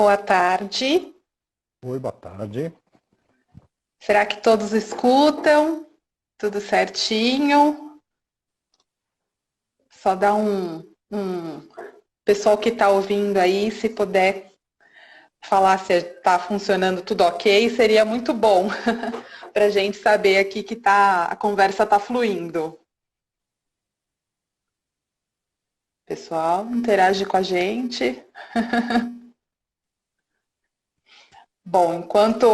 Boa tarde. Oi, boa tarde. Será que todos escutam? Tudo certinho? Só dá um pessoal que está ouvindo aí, se puder falar se está funcionando tudo ok, seria muito bom para a gente saber aqui que a conversa está fluindo. Pessoal, interage com a gente. Bom, enquanto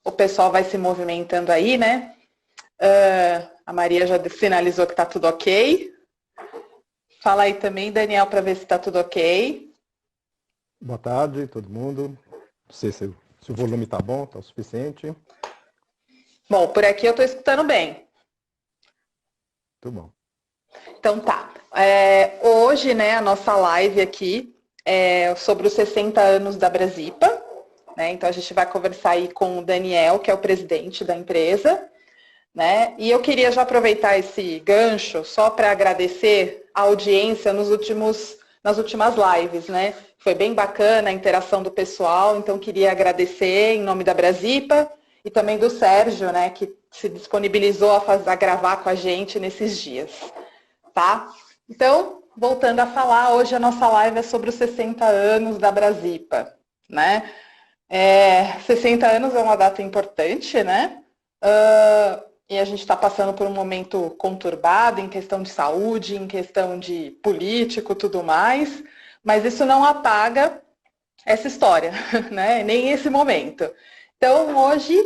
o pessoal vai se movimentando aí, né? A Maria já sinalizou que está tudo ok. Fala aí também, Daniel, para ver se está tudo ok. Boa tarde, todo mundo. Não sei se o volume está bom, está o suficiente. Bom, por aqui eu estou escutando bem. Muito bom. Então tá. Hoje, né, a nossa live aqui é sobre os 60 anos da Brasipa. Né? Então a gente vai conversar aí com o Daniel, que é o presidente da empresa. Né? E eu queria já aproveitar esse gancho só para agradecer a audiência nas últimas lives, né? Foi bem bacana a interação do pessoal, então queria agradecer em nome da Brasipa e também do Sérgio, né, que se disponibilizou a gravar com a gente nesses dias, tá? Então, voltando a falar, hoje a nossa live é sobre os 60 anos da Brasipa, né? 60 anos é uma data importante, né? E a gente está passando por um momento conturbado em questão de saúde, em questão de político, tudo mais, mas isso não apaga essa história, né? Nem esse momento. Então, hoje,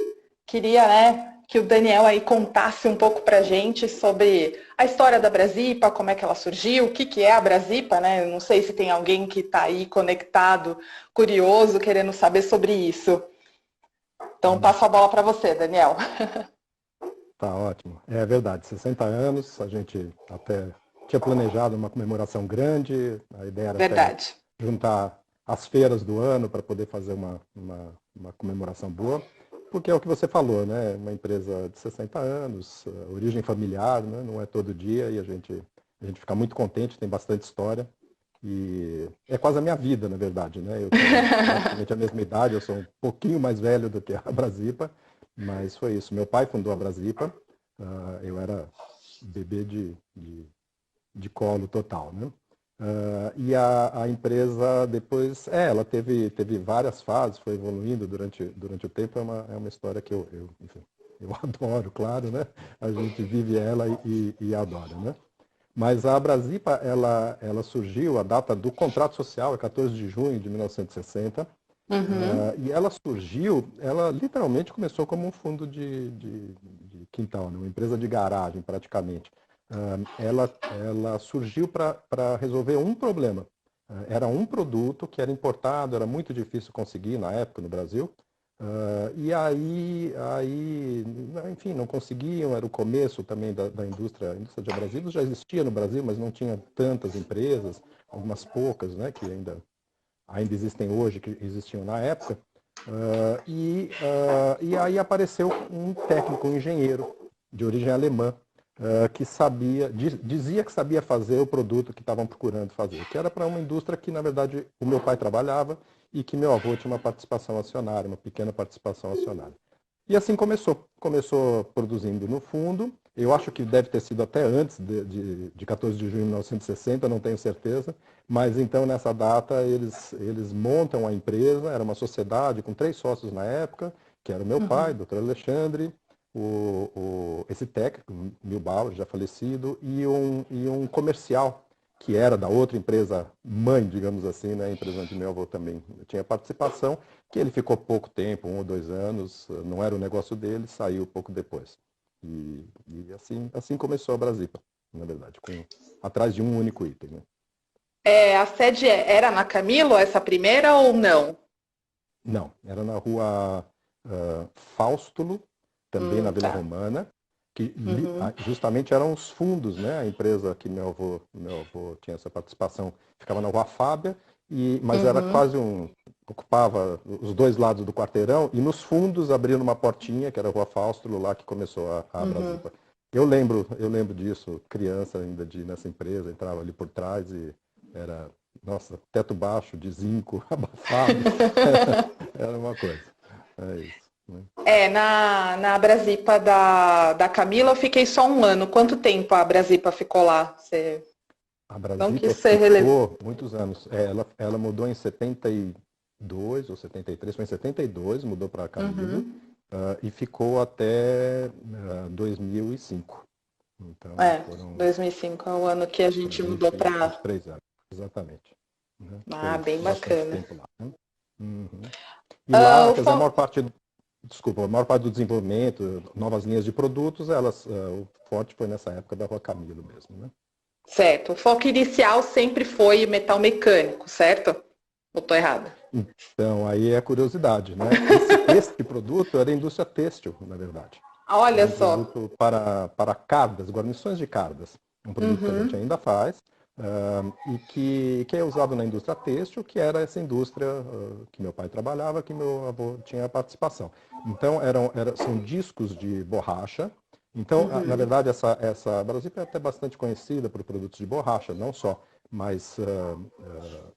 queria, né, que o Daniel aí contasse um pouco para a gente sobre a história da Brasipa, como é que ela surgiu, o que, que é a Brasipa, né? Eu não sei se tem alguém que está aí conectado, curioso, querendo saber sobre isso. Então, passo a bola para você, Daniel. Tá ótimo. É verdade, 60 anos, a gente até tinha planejado uma comemoração grande, a ideia era até Verdade. juntar as feiras do ano para poder fazer uma comemoração boa, porque é o que você falou, né? Uma empresa de 60 anos, origem familiar, né? Não é todo dia e a gente fica muito contente, tem bastante história. E é quase a minha vida, na verdade, né? Eu tenho praticamente a mesma idade, eu sou um pouquinho mais velho do que a Brasipa, mas foi isso. Meu pai fundou a Brasipa, eu era bebê de colo total, né? E a empresa depois, ela teve várias fases, foi evoluindo durante o tempo, é uma história que enfim, eu adoro, claro, né? A gente vive ela e adora, né? Mas a Brasipa, ela surgiu, a data do contrato social é 14 de junho de 1960, Uhum. e ela surgiu, ela literalmente começou como um fundo de quintal, né? Uma empresa de garagem praticamente. Ela surgiu para resolver um problema. Era um produto que era importado, era muito difícil conseguir na época no Brasil, e aí, enfim, não conseguiam, era o começo também da indústria, a indústria de abrasivos já existia no Brasil, mas não tinha tantas empresas, algumas poucas, né, que ainda existem hoje, que existiam na época. E aí apareceu um técnico, um engenheiro de origem alemã, que dizia que sabia fazer o produto que estavam procurando fazer, que era para uma indústria que, na verdade, o meu pai trabalhava e que meu avô tinha uma participação acionária, uma pequena participação acionária. E assim começou produzindo no fundo, eu acho que deve ter sido até antes de 14 de junho de 1960, não tenho certeza, mas então nessa data eles montam a empresa, era uma sociedade com 3 sócios na época, que era o meu pai, Uhum. doutor Alexandre, esse técnico, Milbauer, já falecido, e um comercial, que era da outra empresa mãe, digamos assim, né, a empresa onde meu avô também tinha participação, que ele ficou pouco tempo, 1 ou 2 anos, não era o negócio dele, saiu pouco depois. E assim começou a Brasipa, na verdade, atrás de um único item. Né? A sede era na Camilo, essa primeira ou não? Não, era na rua Faustulo, também na Vila Tá. Romana, que Uhum. justamente eram os fundos, né? A empresa que meu avô tinha essa participação ficava na Rua Fábia, mas era Uhum. quase ocupava os 2 lados do quarteirão, e nos fundos abrindo uma portinha, que era a Rua Faustulo, lá que começou a Uhum. Brasipa. Eu lembro disso, criança ainda de ir nessa empresa, entrava ali por trás e era, nossa, teto baixo, de zinco, abafado, era uma coisa. É isso. Né? Na Brasipa da Camila eu fiquei só um ano. Quanto tempo a Brasipa ficou lá? Você A não quis Brasipa ser relevante. ficou muitos anos. Ela mudou em 72 ou 73, foi em 72, mudou para Camilo, Uhum. e ficou até 2005. Então É, foram 2005 é o ano que a gente mudou para... 23 anos, exatamente. Né? Ah, Foi bem bastante bacana. tempo lá. Né? Uhum. E lá, O quer dizer, a maior parte do desenvolvimento, novas linhas de produtos, o forte foi nessa época da Rua Camilo mesmo, né? Certo. O foco inicial sempre foi metal mecânico, certo? Ou tô errada? Então, aí é a curiosidade, né? Esse produto era indústria têxtil, na verdade. Era Olha um só. produto para cardas, guarnições de cardas. Um produto que a gente Uhum. ainda faz, e que é usado na indústria têxtil, que era essa indústria que meu pai trabalhava, que meu avô tinha participação. Então, são discos de borracha. Então, na Uhum. verdade, essa Brasília é até bastante conhecida por produtos de borracha, não só, mas,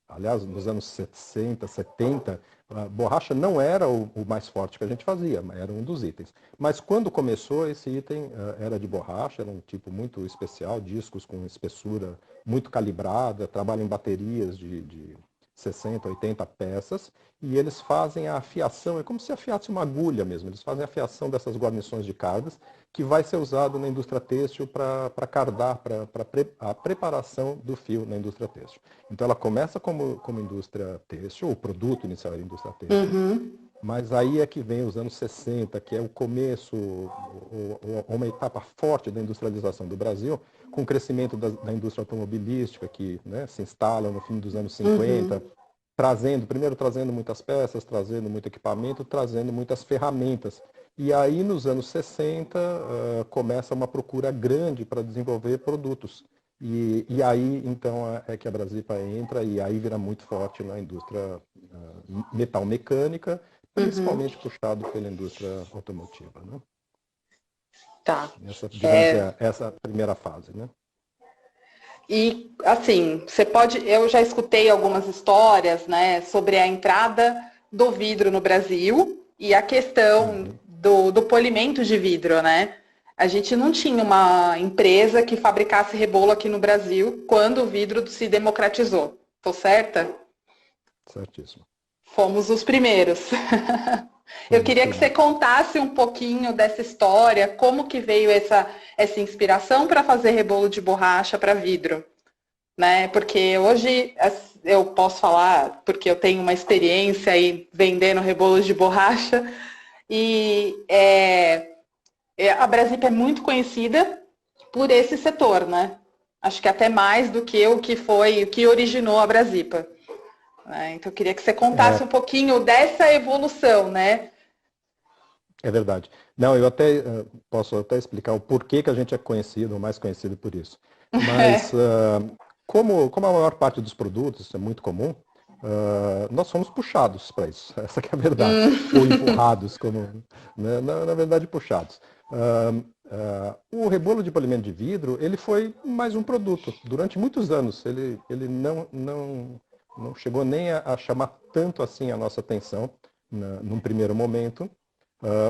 aliás, nos anos 60, 70, a borracha não era o mais forte que a gente fazia, mas era um dos itens. Mas quando começou, esse item era de borracha, era um tipo muito especial, discos com espessura muito calibrada, trabalham em baterias de 60, 80 peças, e eles fazem a afiação, é como se afiasse uma agulha mesmo, eles fazem a afiação dessas guarnições de cardas, que vai ser usado na indústria têxtil para cardar, para a preparação do fio na indústria têxtil. Então ela começa como indústria têxtil, o produto inicial era indústria têxtil, Uhum. mas aí é que vem os anos 60, que é o começo, uma etapa forte da industrialização do Brasil, com o crescimento da indústria automobilística, que, né, se instala no fim dos anos 50, Uhum. primeiro trazendo muitas peças, trazendo muito equipamento, trazendo muitas ferramentas. E aí, nos anos 60, começa uma procura grande para desenvolver produtos. E aí, então, é que a Brasipa entra e aí vira muito forte na indústria metal mecânica, Uhum. principalmente puxado pela indústria automotiva, né? Tá. Digamos que É, é essa primeira fase, né? e assim, eu já escutei algumas histórias, né, sobre a entrada do vidro no Brasil e a questão Uhum. do polimento de vidro, né? A gente não tinha uma empresa que fabricasse rebolo aqui no Brasil quando o vidro se democratizou. Tô certa? Certíssimo. Fomos os primeiros. Eu Fomos os queria que você primeiros. contasse um pouquinho dessa história, como que veio essa inspiração para fazer rebolo de borracha para vidro, né? Porque hoje eu posso falar, porque eu tenho uma experiência aí vendendo rebolos de borracha, e a Brasília é muito conhecida por esse setor, né? Acho que até mais do que o que originou a Brasipa. Né? Então eu queria que você contasse um É, pouquinho dessa evolução, né? é verdade. Não, eu até posso até explicar o porquê que a gente é conhecido, ou mais conhecido por isso. Mas como a maior parte dos produtos, isso é muito comum, nós somos puxados para isso. Essa que é a verdade. Ou empurrados, como, né, na verdade, puxados. O rebolo de polimento de vidro, ele foi mais um produto. Durante muitos anos, ele não chegou nem a chamar tanto assim a nossa atenção, num primeiro momento.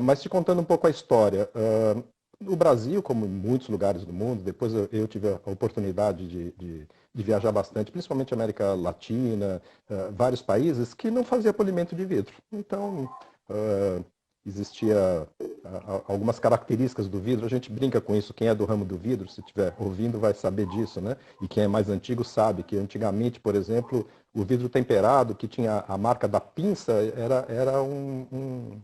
Mas te contando um pouco a história, o Brasil, como em muitos lugares do mundo, depois eu tive a oportunidade de viajar bastante, principalmente América Latina, vários países que não fazia polimento de vidro. Então, existia algumas características do vidro, a gente brinca com isso, quem é do ramo do vidro, se estiver ouvindo, vai saber disso, né? E quem é mais antigo sabe que antigamente, por exemplo, o vidro temperado, que tinha a marca da pinça, era um,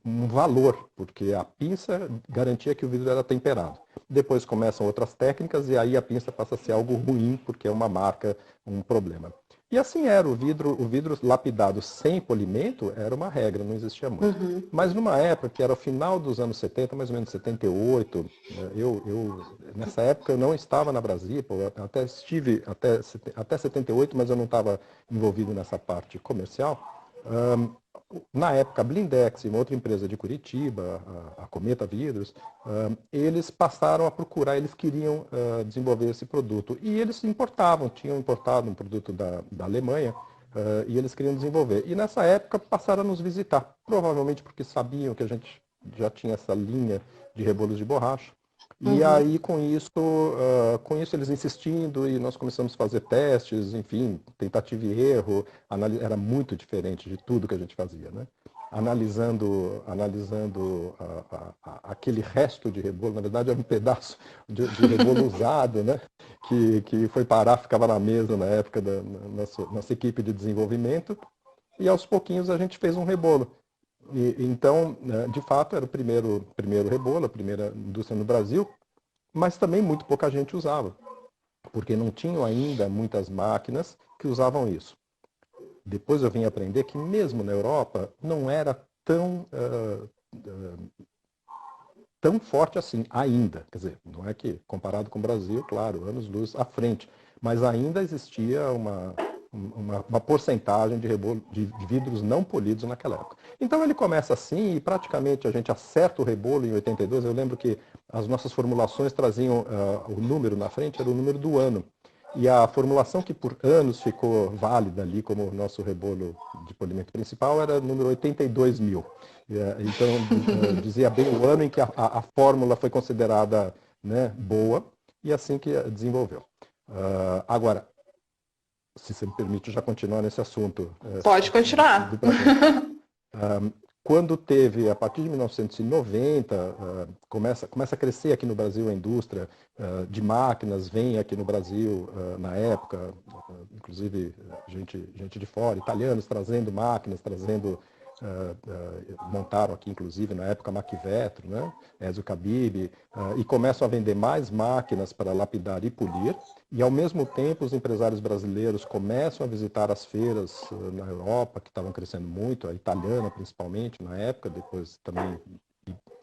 um valor, porque a pinça garantia que o vidro era temperado. Depois começam outras técnicas e aí a pinça passa a ser algo ruim, porque é uma marca, um problema. E assim era, o vidro lapidado sem polimento era uma regra, não existia muito. Uhum. Mas numa época que era o final dos anos 70, mais ou menos 78, né, nessa época eu não estava na Brasília, eu até estive até 78, mas eu não estava envolvido nessa parte comercial. Na época, a Blindex e uma outra empresa de Curitiba, a Cometa Vidros, eles passaram a procurar, eles queriam desenvolver esse produto. E eles importavam, tinham importado um produto da Alemanha, e eles queriam desenvolver. E nessa época passaram a nos visitar, provavelmente porque sabiam que a gente já tinha essa linha de rebolos de borracha. E Uhum. aí, com isso eles insistindo, e nós começamos a fazer testes, enfim, tentativa e erro, era muito diferente de tudo que a gente fazia, né? Analisando aquele resto de rebolo, na verdade era um pedaço de rebolo usado, né? Que foi parar, ficava na mesa na época da nossa equipe de desenvolvimento, e aos pouquinhos a gente fez um rebolo. Então, de fato, era o primeiro rebolo, a primeira indústria no Brasil, mas também muito pouca gente usava, porque não tinham ainda muitas máquinas que usavam isso. Depois eu vim aprender que mesmo na Europa não era tão forte assim, ainda. Quer dizer, não é que comparado com o Brasil, claro, anos-luz à frente, mas ainda existia uma porcentagem de vidros não polidos naquela época. Então ele começa assim e praticamente a gente acerta o rebolo em 82. Eu lembro que as nossas formulações traziam o número na frente, era o número do ano. E a formulação que por anos ficou válida ali como o nosso rebolo de polimento principal era o número 82.000. Então, dizia bem o ano em que a fórmula foi considerada, né, boa, e assim que desenvolveu. Agora, se você me permite já continuar nesse assunto Pode continuar. do presente. Quando teve, a partir de 1990, começa a crescer aqui no Brasil a indústria de máquinas, vem aqui no Brasil, na época, inclusive gente de fora, italianos trazendo máquinas, montaram aqui, inclusive, na época, Maquivetro, né? Ezio Cabib, e começam a vender mais máquinas para lapidar e polir, e, ao mesmo tempo, os empresários brasileiros começam a visitar as feiras na Europa, que estavam crescendo muito, a italiana, principalmente, na época, depois também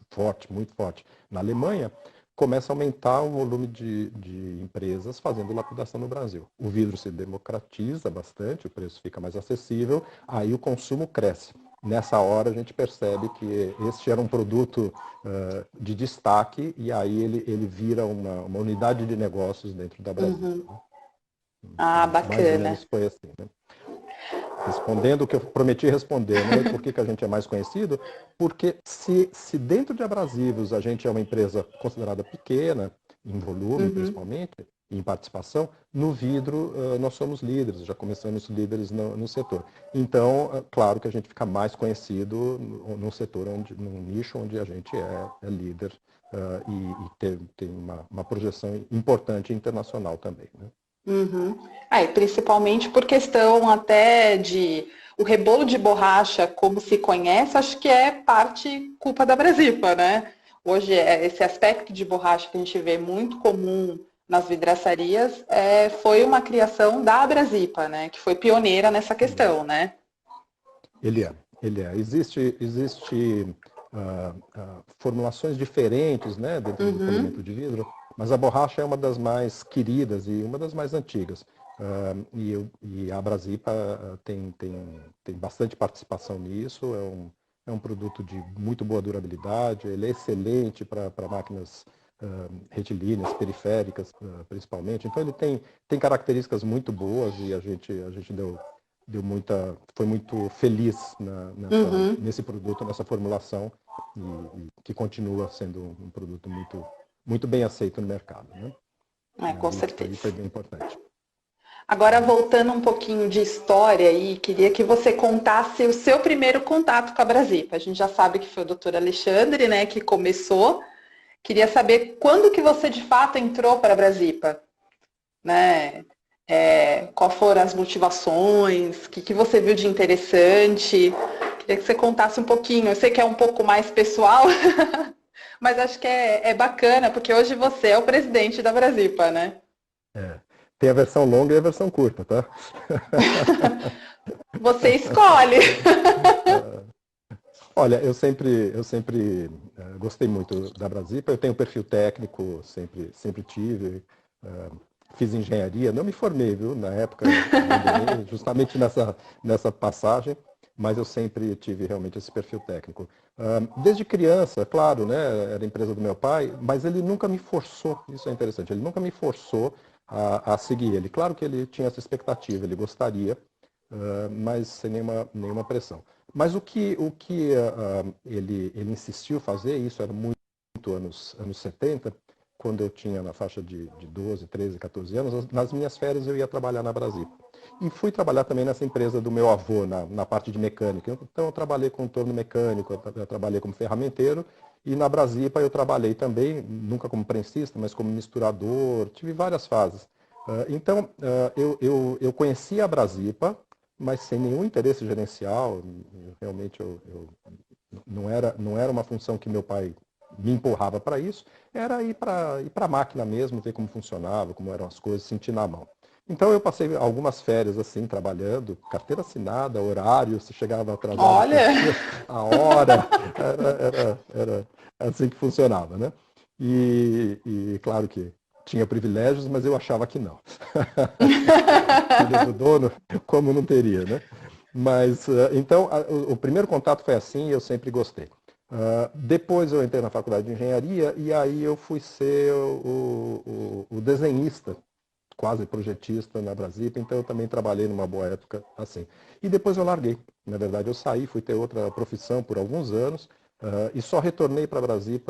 forte, muito forte, na Alemanha, começa a aumentar o volume de empresas fazendo lapidação no Brasil. O vidro se democratiza bastante, o preço fica mais acessível, aí o consumo cresce. Nessa hora a gente percebe que este era um produto de destaque e aí ele vira uma unidade de negócios dentro da Brasília. Uhum. Ah, Mais ou bacana. menos foi assim, né? Respondendo o que eu prometi responder, né? Por que a gente é mais conhecido? Porque se dentro de abrasivos a gente é uma empresa considerada pequena, em volume principalmente, em participação, no vidro nós somos líderes, já começamos líderes no setor. Então, claro que a gente fica mais conhecido no setor, num nicho onde a gente é líder e tem uma projeção importante internacional também, né? Uhum. E principalmente por questão até de o rebolo de borracha, como se conhece, acho que é parte culpa da Brasipa, né? Hoje, esse aspecto de borracha que a gente vê muito comum nas vidraçarias foi uma criação da Brasipa, né? Que foi pioneira nessa questão, né? Ele é, ele é. Existe formulações diferentes, né, dentro do polimento de vidro, mas a borracha é uma das mais queridas e uma das mais antigas. E a Brasipa tem bastante participação nisso, é um produto de muito boa durabilidade, ele é excelente para máquinas retilíneas, periféricas, principalmente. Então ele tem características muito boas e a gente foi muito feliz nesse produto, nessa formulação, e que continua sendo um produto muito bem aceito no mercado, né? Com Isso certeza. foi bem importante. Agora, voltando um pouquinho de história aí, queria que você contasse o seu primeiro contato com a Brasipa. A gente já sabe que foi o doutor Alexandre, né, que começou. Queria saber quando que você, de fato, entrou para a Brasipa, né? Qual foram as motivações, o que você viu de interessante. Queria que você contasse um pouquinho. Eu sei que é um pouco mais pessoal, mas acho que é bacana, porque hoje você é o presidente da Brasipa, né? Tem a versão longa e a versão curta, tá? Você escolhe. Olha, eu sempre gostei muito da Brasipa. Eu tenho perfil técnico, sempre tive. Fiz engenharia, não me formei, viu? Na época, abandonei, justamente nessa passagem. mas eu sempre tive realmente esse perfil técnico. Desde criança, claro, né, era a empresa do meu pai, mas ele nunca me forçou, isso é interessante, ele nunca me forçou a seguir ele. Claro que ele tinha essa expectativa, ele gostaria, mas sem nenhuma pressão. Mas o que ele insistiu fazer, isso era muito anos 70, quando eu tinha na faixa de 12, 13, 14 anos, nas minhas férias eu ia trabalhar na Brasília. E fui trabalhar também nessa empresa do meu avô, na parte de mecânica. Então eu trabalhei com torno mecânico, eu trabalhei como ferramenteiro, e na Brasipa eu trabalhei também, nunca como prensista, mas como misturador, tive várias fases. Então eu conhecia a Brasipa, mas sem nenhum interesse gerencial, realmente não era uma função que meu pai me empurrava para isso, era ir para a máquina mesmo, ver como funcionava, como eram as coisas, sentir na mão. Então eu passei algumas férias assim, trabalhando, carteira assinada, horário, se chegava atrasado, Olha, cumpria a hora, era assim que funcionava, né? E claro que tinha privilégios, mas eu achava que não. Filho do dono, como não teria, né? Mas, então, o primeiro contato foi assim e eu sempre gostei. Depois eu entrei na faculdade de engenharia e aí eu fui ser o desenhista, quase projetista na Brasília, então eu também trabalhei numa boa época assim. E depois eu larguei. Na verdade, eu saí, fui ter outra profissão por alguns anos e só retornei para a Brasília,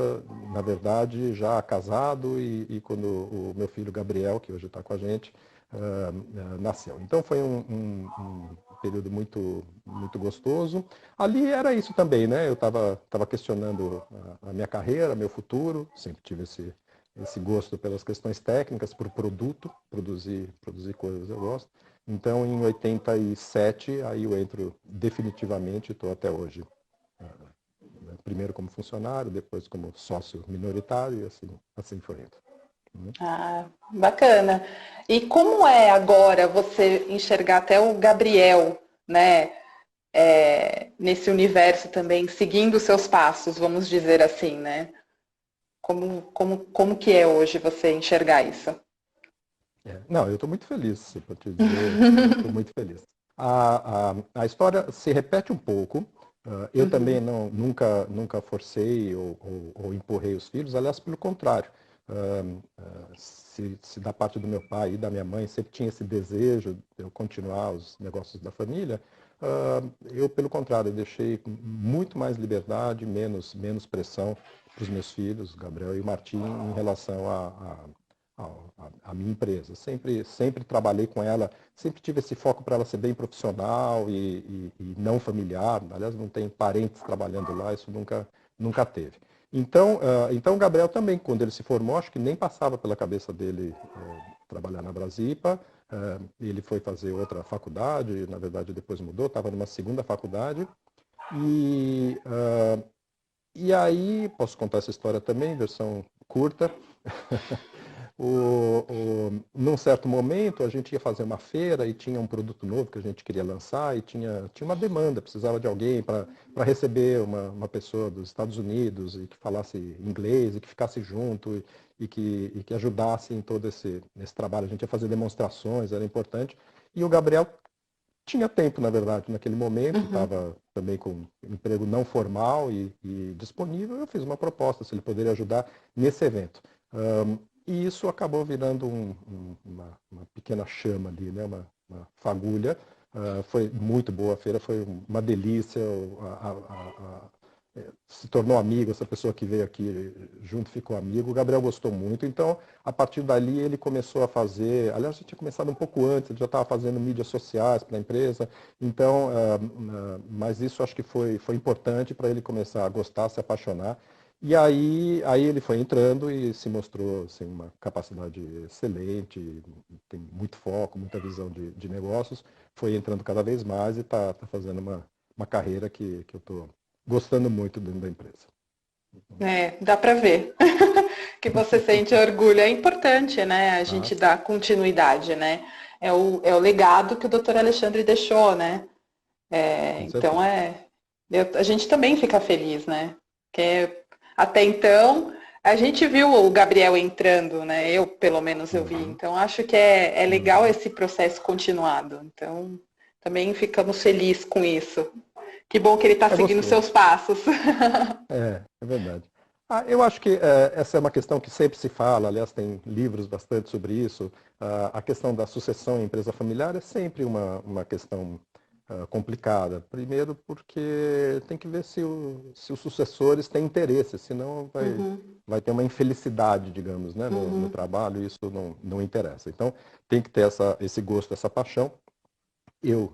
na verdade, já casado e quando o meu filho Gabriel, que hoje está com a gente, nasceu. Então foi um período muito gostoso. Ali era isso também, né? Eu estava questionando a minha carreira, meu futuro, sempre tive esse gosto pelas questões técnicas, por produto, produzir coisas eu gosto. Então, em 87, aí eu entro definitivamente, estou até hoje, primeiro como funcionário, depois como sócio minoritário, e assim foi indo. ah, bacana. E como é agora você enxergar até o Gabriel, né, nesse universo também, seguindo os seus passos, vamos dizer assim, né? Como que é hoje você enxergar isso? Não, eu estou muito feliz, para te dizer, estou muito feliz. A história se repete um pouco. Eu também Uhum. nunca forcei ou empurrei os filhos, aliás, pelo contrário. Se da parte do meu pai e da minha mãe sempre tinha esse desejo de eu continuar os negócios da família, eu, pelo contrário, eu deixei muito mais liberdade, menos pressão para os meus filhos, Gabriel e Martim, em relação a minha empresa. Sempre trabalhei com ela, sempre tive esse foco para ela ser bem profissional e não familiar. Aliás, não tem parentes trabalhando lá, isso nunca teve. Então o Gabriel também, quando ele se formou, acho que nem passava pela cabeça dele trabalhar na Brasipa. Ele foi fazer outra faculdade, na verdade depois mudou, estava numa segunda faculdade. E aí, posso contar essa história também, versão curta. Num certo momento, a gente ia fazer uma feira e tinha um produto novo que a gente queria lançar e tinha uma demanda, precisava de alguém para receber uma pessoa dos Estados Unidos e que falasse inglês e que ficasse junto e que ajudasse em todo esse trabalho. A gente ia fazer demonstrações, era importante. E o Gabriel tinha tempo, na verdade, naquele momento, Uhum. estava também com emprego não formal e disponível. Eu fiz uma proposta se ele poderia ajudar nesse evento. E isso acabou virando uma pequena chama ali, né? Uma fagulha. Foi muito boa a feira, foi uma delícia. Se tornou amigo, essa pessoa que veio aqui junto ficou amigo. O Gabriel gostou muito, então a partir dali ele começou a fazer, aliás, já tinha começado um pouco antes, ele já estava fazendo mídias sociais para a empresa, então, mas isso acho que foi importante para ele começar a gostar, se apaixonar. E aí ele foi entrando e se mostrou assim, uma capacidade excelente, tem muito foco, muita visão de negócios, foi entrando cada vez mais e está fazendo uma carreira que eu estou gostando muito dentro da empresa. Dá para ver que você sente orgulho. É importante, né? A Ah, gente dar continuidade, né? É o legado que o doutor Alexandre deixou, né? com Então certeza. a gente também fica feliz, né? Porque até então a gente viu o Gabriel entrando, né? Eu, pelo menos, eu vi. Uhum, Então acho que é legal uhum. esse processo continuado. Então também ficamos felizes com isso. Que bom que ele está É seguindo gostoso. seus passos. É verdade. Eu acho que essa é uma questão que sempre se fala, aliás, tem livros bastante sobre isso. A questão da sucessão em empresa familiar é sempre uma questão complicada. Primeiro porque tem que ver se os sucessores têm interesse, senão Uhum, vai ter uma infelicidade, digamos, né, no uhum. trabalho, e isso não interessa. Então, tem que ter esse gosto, essa paixão. Eu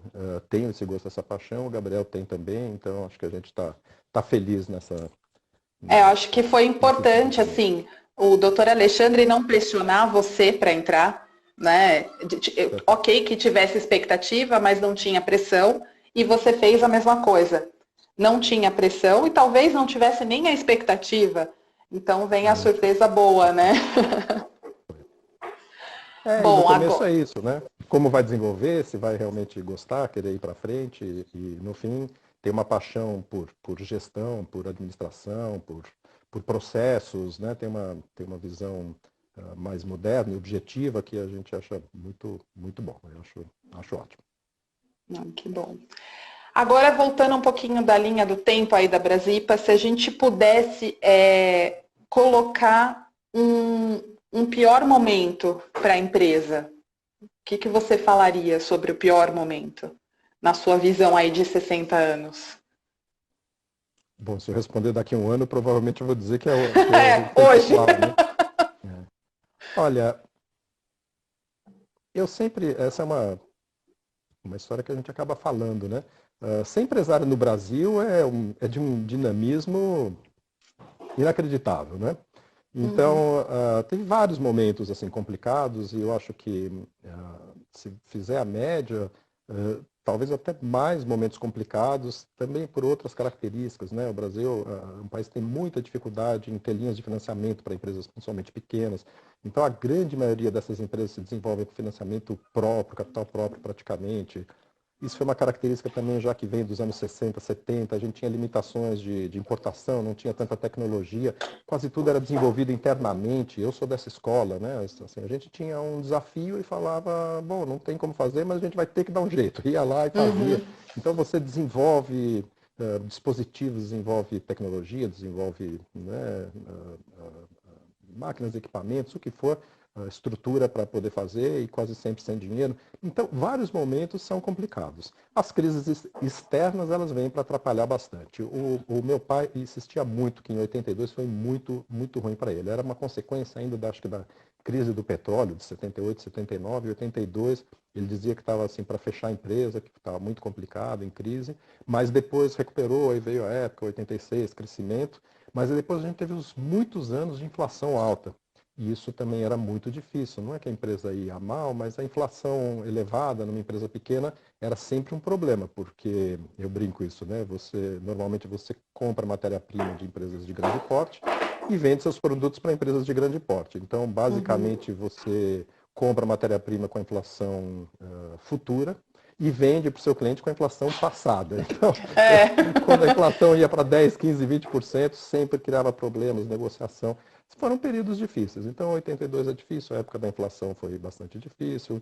tenho esse gosto, essa paixão, o Gabriel tem também, então acho que a gente tá feliz Eu acho que foi nesse importante, desenvolvimento. assim, o doutor Alexandre não pressionar você para entrar, né? Ok que tivesse expectativa, mas não tinha pressão, e você fez a mesma coisa. Não tinha pressão e talvez não tivesse nem a expectativa. Então vem a Sim. surpresa boa, né? E no Bom, começo agora. é isso, né? Como vai desenvolver, se vai realmente gostar, querer ir para frente e, no fim, ter uma paixão por gestão, por administração, por processos, né? Tem uma visão mais moderna e objetiva que a gente acha muito, muito bom. Eu acho ótimo. Que bom. Agora, voltando um pouquinho da linha do tempo aí da Brasipa, se a gente pudesse colocar um pior momento para a empresa, o que você falaria sobre o pior momento, na sua visão aí de 60 anos? Bom, se eu responder daqui a um ano, provavelmente eu vou dizer foi Hoje. pessoal, né? É. Olha, essa é uma história que a gente acaba falando, né? Ser empresário no Brasil é de um dinamismo inacreditável, né? Uhum, Então, teve vários momentos assim complicados e eu acho que se fizer a média, talvez até mais momentos complicados, também por outras características, né? O Brasil é um país que tem muita dificuldade em ter linhas de financiamento para empresas principalmente pequenas. Então, a grande maioria dessas empresas se desenvolvem com financiamento próprio, capital próprio praticamente. Isso foi uma característica também já que vem dos anos 60, 70. A gente tinha limitações de importação, não tinha tanta tecnologia, quase tudo era desenvolvido internamente. Eu sou dessa escola, né? Assim, a gente tinha um desafio e falava, bom, não tem como fazer, mas a gente vai ter que dar um jeito. Ia lá e fazia. uhum, Então você desenvolve dispositivos, desenvolve tecnologia, desenvolve, né, máquinas, equipamentos, o que for, estrutura para poder fazer e quase sempre sem dinheiro. Então, vários momentos são complicados. As crises externas, elas vêm para atrapalhar bastante. O meu pai insistia muito que em 82 foi muito, muito ruim para ele. Era uma consequência ainda, acho que da crise do petróleo de 78, 79, 82. Ele dizia que estava assim para fechar a empresa, que estava muito complicado, em crise, mas depois recuperou, aí veio a época, 86, crescimento, mas depois a gente teve muitos anos de inflação alta. E isso também era muito difícil. Não é que a empresa ia mal, mas a inflação elevada numa empresa pequena era sempre um problema, porque eu brinco isso, né? Normalmente você compra matéria-prima de empresas de grande porte e vende seus produtos para empresas de grande porte. Então, uhum. basicamente, você compra matéria-prima com a inflação futura e vende para o seu cliente com a inflação passada. Então, É. quando a inflação ia para 10, 15, 20%, sempre criava problemas, negociação. Foram períodos difíceis. Então, 82 é difícil, a época da inflação foi bastante difícil.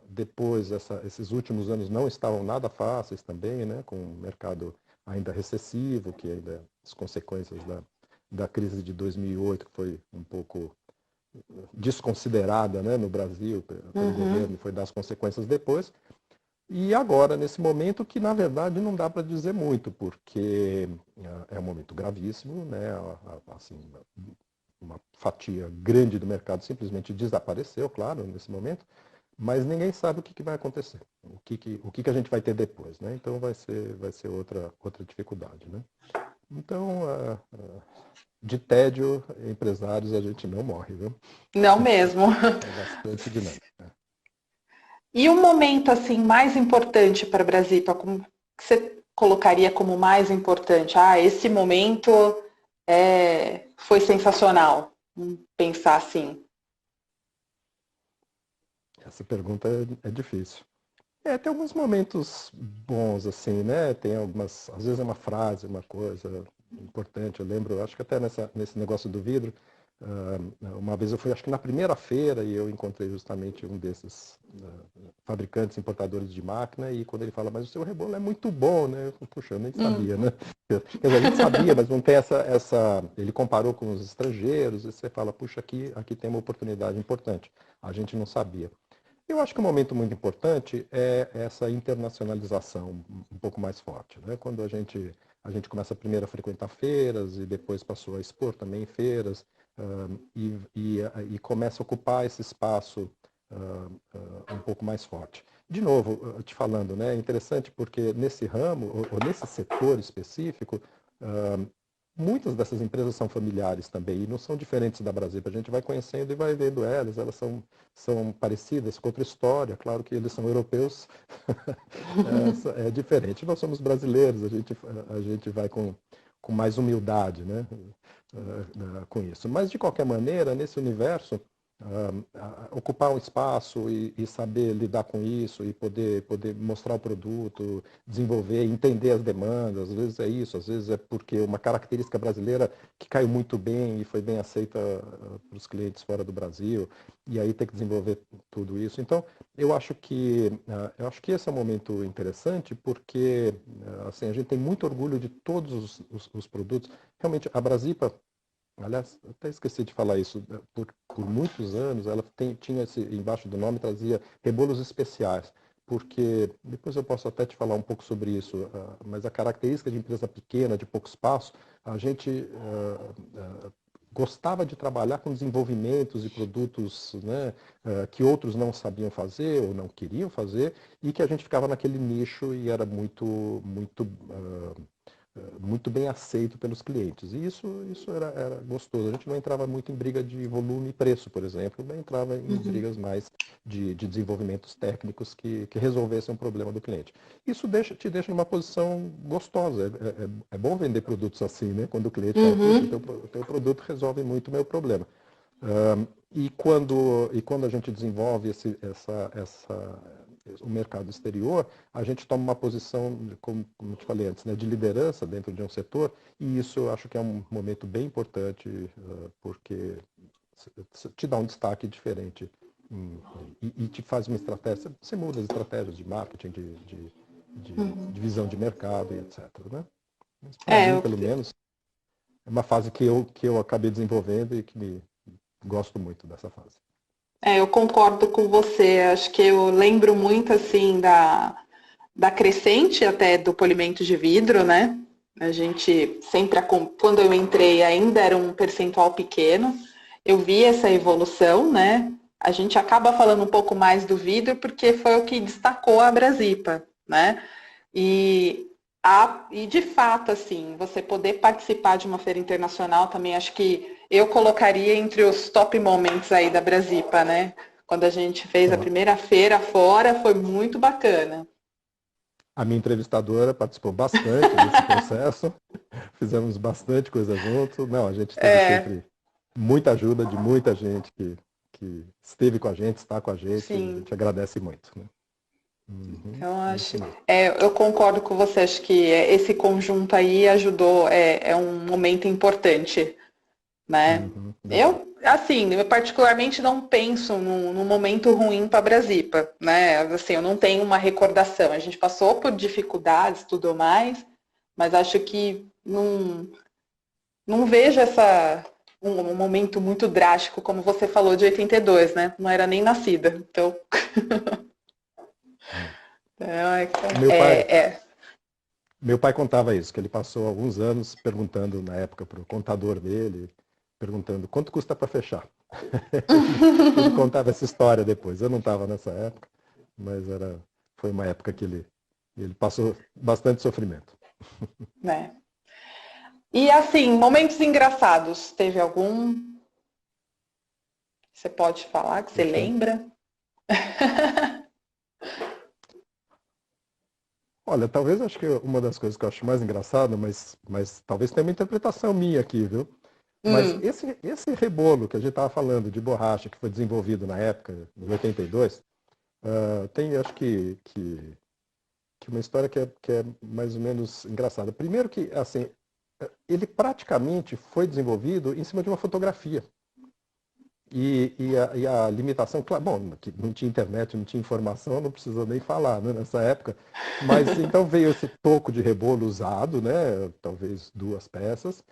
Depois, esses últimos anos não estavam nada fáceis também, né? Com o mercado ainda recessivo, que ainda as consequências da crise de 2008, que foi um pouco desconsiderada, né, no Brasil pelo Uhum. governo, foi dar as consequências depois. E agora, nesse momento que, na verdade, não dá para dizer muito, porque é um momento gravíssimo, né? Assim, uma fatia grande do mercado simplesmente desapareceu, claro, nesse momento, mas ninguém sabe o que vai acontecer, o que a gente vai ter depois, né? Então vai ser outra dificuldade, né? Então, de tédio, empresários, a gente não morre, viu? Não mesmo. É bastante dinâmico. E o momento assim mais importante para a Brasipa, como que você colocaria como mais importante? Ah, esse momento foi sensacional. Vamos pensar assim. Essa pergunta é difícil. Tem alguns momentos bons, assim, né? Tem algumas, às vezes é uma frase, uma coisa importante. Eu lembro, acho que até nesse negócio do vidro, Uma vez eu fui, acho que na primeira feira, e eu encontrei justamente um desses fabricantes, importadores de máquina, e quando ele fala, mas o seu rebolo é muito bom, né? Eu falei, puxa, eu nem sabia, né? Quer dizer, a gente sabia, mas não tem essa... Ele comparou com os estrangeiros, e você fala, puxa, aqui tem uma oportunidade importante. A gente não sabia. Eu acho que um momento muito importante é essa internacionalização um pouco mais forte, né? Quando a gente começa primeiro a frequentar feiras e depois passou a expor também em feiras, e começa a ocupar esse espaço um pouco mais forte. De novo, te falando, né, é interessante porque nesse ramo, ou nesse setor específico, muitas dessas empresas são familiares também e não são diferentes da Brasipa. A gente vai conhecendo e vai vendo elas são parecidas com outra história. Claro que eles são europeus, é diferente. Nós somos brasileiros, a gente vai com mais humildade, né, com isso. Mas, de qualquer maneira, nesse universo, ocupar um espaço e saber lidar com isso e poder mostrar o produto, desenvolver, entender as demandas, às vezes é isso, às vezes é porque uma característica brasileira que caiu muito bem e foi bem aceita para os clientes fora do Brasil, e aí tem que desenvolver tudo isso. Então, eu acho que esse é um momento interessante porque assim, a gente tem muito orgulho de todos os produtos. Realmente, a Brasipa, aliás, até esqueci de falar isso, por muitos anos ela tinha embaixo do nome, trazia rebolos especiais, porque, depois eu posso até te falar um pouco sobre isso, mas a característica de empresa pequena, de pouco espaço, a gente gostava de trabalhar com desenvolvimentos e produtos, né, que outros não sabiam fazer ou não queriam fazer, e que a gente ficava naquele nicho e era muito bem aceito pelos clientes. E isso era gostoso. A gente não entrava muito em briga de volume e preço, por exemplo, mas entrava em brigas mais de desenvolvimentos técnicos que resolvessem um problema do cliente. Isso te deixa numa posição gostosa. É bom vender produtos assim, né? Quando o cliente fala, puxa, o teu produto resolve muito o meu problema. E quando a gente desenvolve o mercado exterior, a gente toma uma posição, como eu te falei antes, né, de liderança dentro de um setor, e isso eu acho que é um momento bem importante, porque te dá um destaque diferente e te faz uma estratégia, você muda as estratégias de marketing, de visão de mercado e etc. Né? Mas para É, mim, pelo menos, é uma fase que eu acabei desenvolvendo e que gosto muito dessa fase. eu concordo com você. Acho que eu lembro muito assim da crescente até do polimento de vidro, né? A gente sempre, quando eu entrei, ainda era um percentual pequeno. Eu vi essa evolução, né? A gente acaba falando um pouco mais do vidro porque foi o que destacou a Brasipa, né? E, e de fato, assim, você poder participar de uma feira internacional também, acho que eu colocaria entre os top momentos aí da Brasipa, né? Quando a gente fez a primeira feira fora, foi muito bacana. A minha entrevistadora participou bastante desse processo, fizemos bastante coisa junto. Não, a gente teve É, sempre muita ajuda de muita gente que esteve com a gente, está com a sim. gente agradece muito. Né? Uhum, Então, isso acho, mesmo. eu concordo com você, acho que esse conjunto aí ajudou, é um momento importante, né? Legal. Eu particularmente não penso num momento ruim para a Brasipa, né? Assim, eu não tenho uma recordação. A gente passou por dificuldades, tudo mais, mas acho que não vejo um momento muito drástico, como você falou, de 82, né? Não era nem nascida. Então, É. Meu pai, é, é, meu pai contava isso, que ele passou alguns anos perguntando na época para o contador dele, perguntando quanto custa para fechar. Ele contava essa história depois. Eu não estava nessa época, mas foi uma época que ele passou bastante sofrimento. né? E assim, momentos engraçados, teve algum? Você pode falar que você Puxa, lembra? olha, talvez acho que uma das coisas que eu acho mais engraçada, mas talvez tenha uma interpretação minha aqui, viu? Mas Hum, esse rebolo que a gente estava falando de borracha, que foi desenvolvido na época, em 82, tem acho que uma história que é mais ou menos engraçada. Primeiro que, assim, ele praticamente foi desenvolvido em cima de uma fotografia. E a limitação, claro, bom, que não tinha internet, não tinha informação, não precisa nem falar, né, nessa época. Mas então veio esse toco de rebolo usado, né, talvez 2 peças,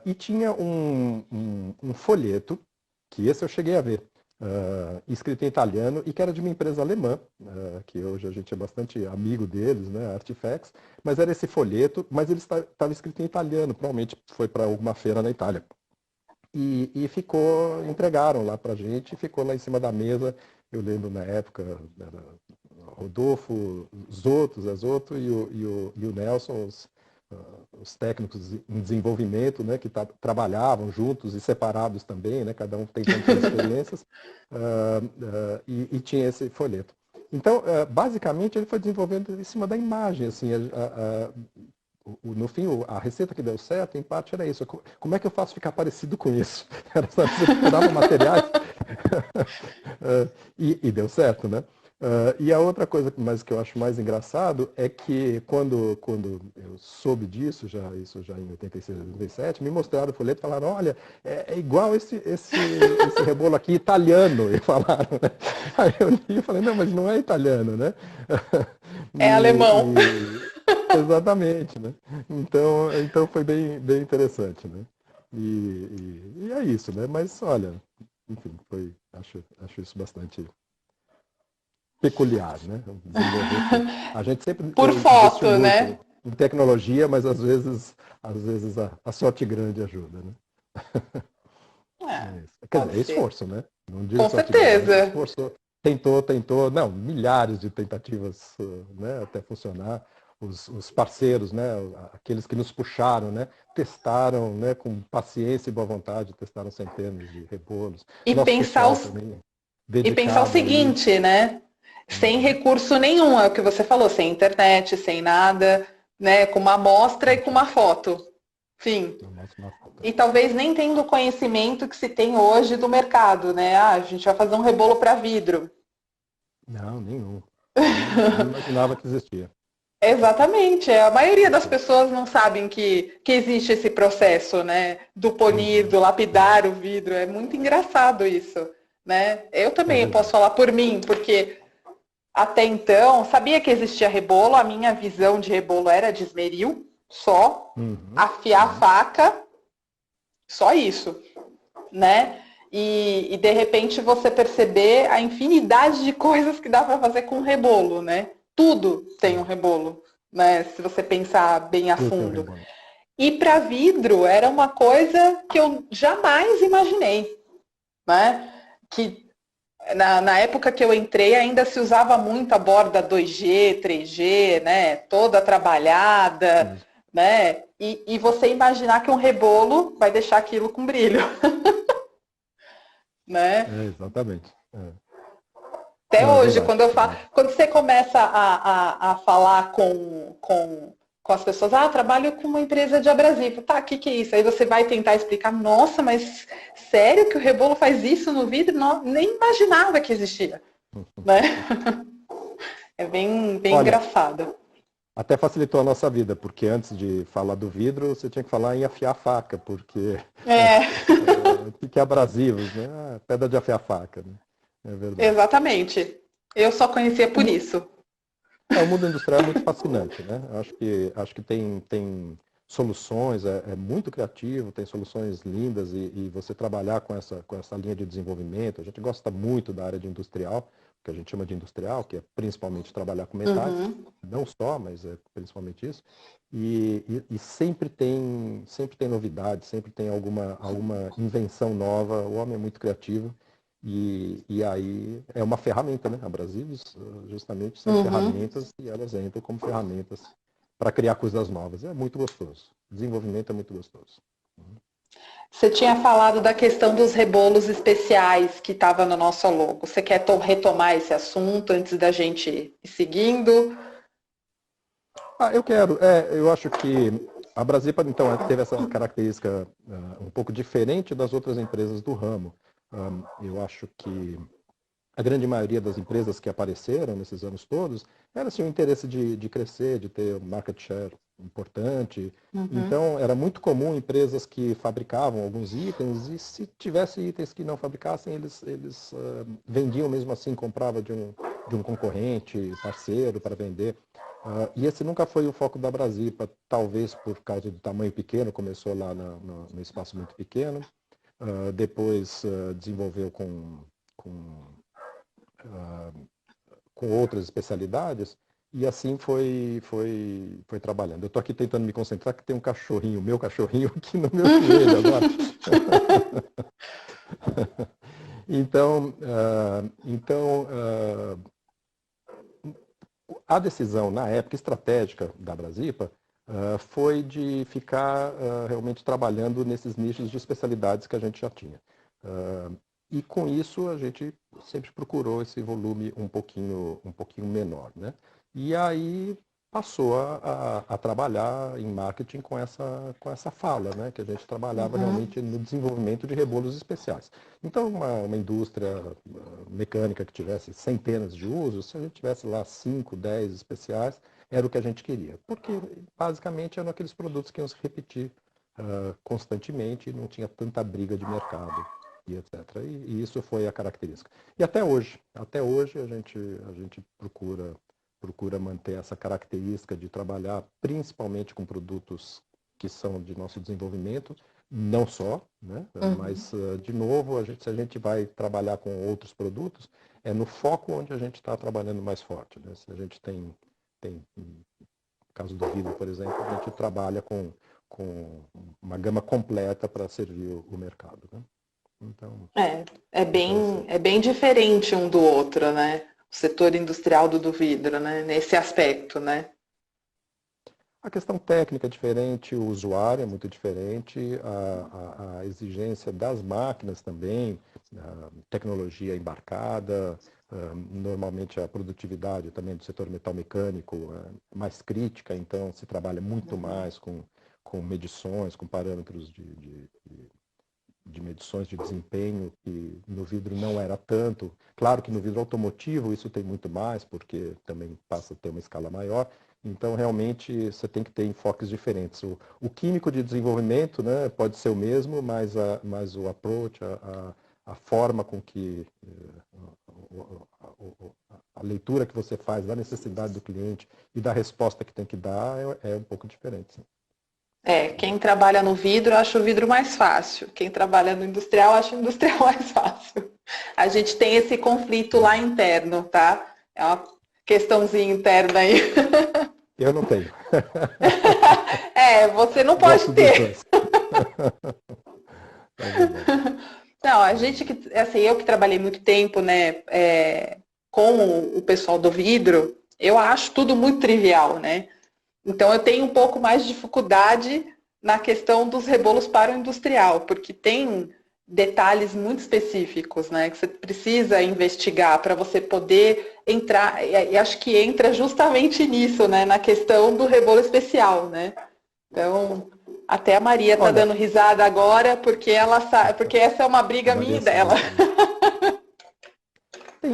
e tinha um folheto, que esse eu cheguei a ver, escrito em italiano e que era de uma empresa alemã, que hoje a gente é bastante amigo deles, né, Artifacts, mas era esse folheto, mas ele estava escrito em italiano, provavelmente foi para alguma feira na Itália. E ficou, entregaram lá pra gente, ficou lá em cima da mesa. Eu lembro na época, era Rodolfo, Zé Zotto e o Nelson, os técnicos em desenvolvimento, né, que trabalhavam juntos e separados também, né, cada um tentando suas experiências, e tinha esse folheto. Então, basicamente, ele foi desenvolvendo em cima da imagem, assim, no fim, a receita que deu certo, em parte, era isso. Como é que eu faço ficar parecido com isso? Era só você procurava materiais e deu certo, né? E a outra coisa mas que eu acho mais engraçado é que quando eu soube disso, isso já em 86, 87, me mostraram o folheto e falaram, olha, é igual esse rebolo aqui italiano, e falaram, né? Aí eu li e falei, não, mas não é italiano, né? É alemão. Exatamente, né? Então foi bem interessante, né? E é isso, né? Mas olha, enfim, acho isso bastante peculiar, né? A gente sempre Por investiu foto, muito né? em tecnologia, mas às vezes a sorte grande ajuda, né? É, É isso. Quer dizer, pode é ser. esforço, né? Não digo Com sorte grande. A gente certeza. esforçou, tentou, não, milhares de tentativas, né, até funcionar. Os parceiros, né, aqueles que nos puxaram, né, testaram, né, com paciência e boa vontade, testaram centenas de rebolos. E Nosso pensar, pessoal também e pensar o dedicado aí. seguinte, né? Sem Uhum. recurso nenhum, é o que você falou, sem internet, sem nada, né? Com uma amostra e com uma foto. Fim. Na máxima falta. E talvez nem tendo o conhecimento que se tem hoje do mercado, né? Ah, a gente vai fazer um rebolo para vidro. Não, nenhum. Nem imaginava que existia. Exatamente. A maioria das pessoas não sabem que existe esse processo, né? Do polir, Uhum. do lapidar o vidro. É muito engraçado isso, né? Eu É também posso verdade. falar por mim, porque até então sabia que existia rebolo. A minha visão de rebolo era de esmeril, só Uhum. afiar a Uhum. faca, só isso, né? E de repente você perceber a infinidade de coisas que dá para fazer com rebolo, né? Tudo tem um É. rebolo, né? Se você pensar bem a Tudo tem um fundo. rebolo. E para vidro era uma coisa que eu jamais imaginei, né? Que na época que eu entrei ainda se usava muito a borda 2G, 3G, né? Toda trabalhada, Isso. né? E você imaginar que um rebolo vai deixar aquilo com brilho, né? É, exatamente. Até Não, é hoje, verdade. quando você começa a falar com as pessoas, trabalho com uma empresa de abrasivo, tá, o que é isso? Aí você vai tentar explicar, nossa, mas sério que o rebolo faz isso no vidro? Não, nem imaginava que existia, né? É bem Olha, engraçado. até facilitou a nossa vida, porque antes de falar do vidro, você tinha que falar em afiar a faca, porque É, o que é abrasivos, né? Pedra de afiar a faca, né? É verdade. exatamente. Eu só conhecia O por mu- isso. o mundo industrial é muito fascinante, né? Acho que tem soluções, é muito criativo, tem soluções lindas e você trabalhar com essa linha de desenvolvimento. A gente gosta muito da área de industrial, que a gente chama de industrial, que é principalmente trabalhar com metais, Uhum. não só, mas é principalmente isso. E sempre tem novidade, sempre tem alguma invenção nova. O homem é muito criativo. E aí é uma ferramenta, né? A Brasilis justamente são Uhum. ferramentas e elas entram como ferramentas para criar coisas novas. É muito gostoso. Desenvolvimento é muito gostoso. Você tinha falado da questão dos rebolos especiais que estava no nosso logo. Você quer retomar esse assunto antes da gente ir seguindo? Eu quero. Eu acho que a Brasipa, então, teve essa característica um pouco diferente das outras empresas do ramo. Eu acho que a grande maioria das empresas que apareceram nesses anos todos, era assim, o interesse de crescer, de ter um market share importante. Então, era muito comum empresas que fabricavam alguns itens e se tivesse itens que não fabricassem, eles vendiam mesmo assim, compravam de um concorrente, parceiro para vender. E esse nunca foi o foco da Brasipa, talvez por causa do tamanho pequeno, começou lá no espaço muito pequeno, depois desenvolveu com outras especialidades, e assim foi trabalhando. Eu estou aqui tentando me concentrar, que tem um cachorrinho, meu cachorrinho, aqui no meu joelho agora. Então, a decisão, na época, estratégica da Brasipa, foi de ficar realmente trabalhando nesses nichos de especialidades que a gente já tinha. E com isso a gente sempre procurou esse volume um pouquinho menor, né? E aí passou a trabalhar em marketing com essa fala, né? Que a gente trabalhava realmente no desenvolvimento de rebolos especiais. Então, uma indústria mecânica que tivesse centenas de usos, se a gente tivesse lá 5, 10 especiais, era o que a gente queria. Porque, basicamente, eram aqueles produtos que iam se repetir constantemente e não tinha tanta briga de mercado, e etc. E isso foi a característica. E até hoje a gente procura manter essa característica de trabalhar principalmente com produtos que são de nosso desenvolvimento, não só, né? Mas, de novo, se a gente vai trabalhar com outros produtos, é no foco onde a gente está trabalhando mais forte, né? Se a gente tem, no caso do vidro, por exemplo, a gente trabalha com uma gama completa para servir o mercado, né? Então, É bem diferente um do outro, né? O setor industrial do vidro, né? Nesse aspecto, né? a questão técnica é diferente, o usuário é muito diferente, a exigência das máquinas também, a tecnologia embarcada, normalmente a produtividade também do setor metal mecânico é mais crítica, então se trabalha muito mais com medições, com parâmetros de medições de desempenho, que no vidro não era tanto. Claro que no vidro automotivo isso tem muito mais, porque também passa a ter uma escala maior. Então, realmente, você tem que ter enfoques diferentes. O químico de desenvolvimento, né, pode ser o mesmo, mas o approach, a forma com que a leitura que você faz da necessidade do cliente e da resposta que tem que dar é um pouco diferente. Sim. Quem trabalha no vidro acha o vidro mais fácil. Quem trabalha no industrial acha o industrial mais fácil. A gente tem esse conflito lá interno, tá? É uma questãozinha interna aí. Eu não tenho. Você não pode ter. Não, a gente que, assim, eu que trabalhei muito tempo, né, com o pessoal do vidro, eu acho tudo muito trivial, né? Então, eu tenho um pouco mais de dificuldade na questão dos rebolos para o industrial, porque tem detalhes muito específicos, né, que você precisa investigar para você poder entrar, e acho que entra justamente nisso, né, na questão do rebolo especial, né. Então, até a Maria está dando risada agora, porque ela sabe, porque essa é uma briga minha e dela. Tem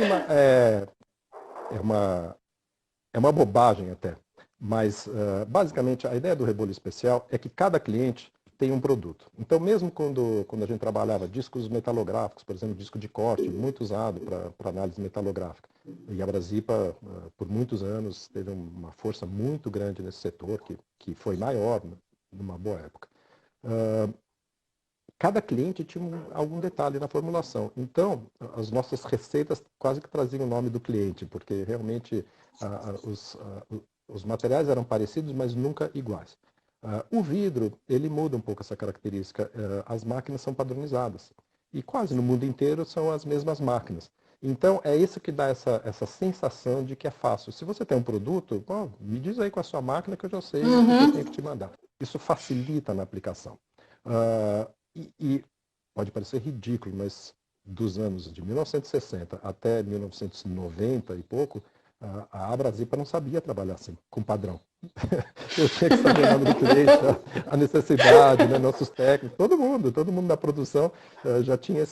é uma bobagem até. Mas, basicamente, a ideia do rebolo especial é que cada cliente tem um produto. Então, mesmo quando a gente trabalhava discos metalográficos, por exemplo, disco de corte, muito usado para análise metalográfica, e a Brasipa, por muitos anos, teve uma força muito grande nesse setor, que foi maior numa boa época. Cada cliente tinha algum detalhe na formulação. Então, as nossas receitas quase que traziam o nome do cliente, porque realmente os materiais eram parecidos, mas nunca iguais. O vidro, ele muda um pouco essa característica. As máquinas são padronizadas. E quase no mundo inteiro são as mesmas máquinas. Então, é isso que dá essa sensação de que é fácil. Se você tem um produto, me diz aí com a sua máquina que eu já sei o que eu tenho que te mandar. Isso facilita na aplicação. E pode parecer ridículo, mas dos anos de 1960 até 1990 e pouco, a Abrasipa não sabia trabalhar assim, com padrão. Eu tinha que saber o nome do cliente, a necessidade, né, nossos técnicos, todo mundo da produção já tinha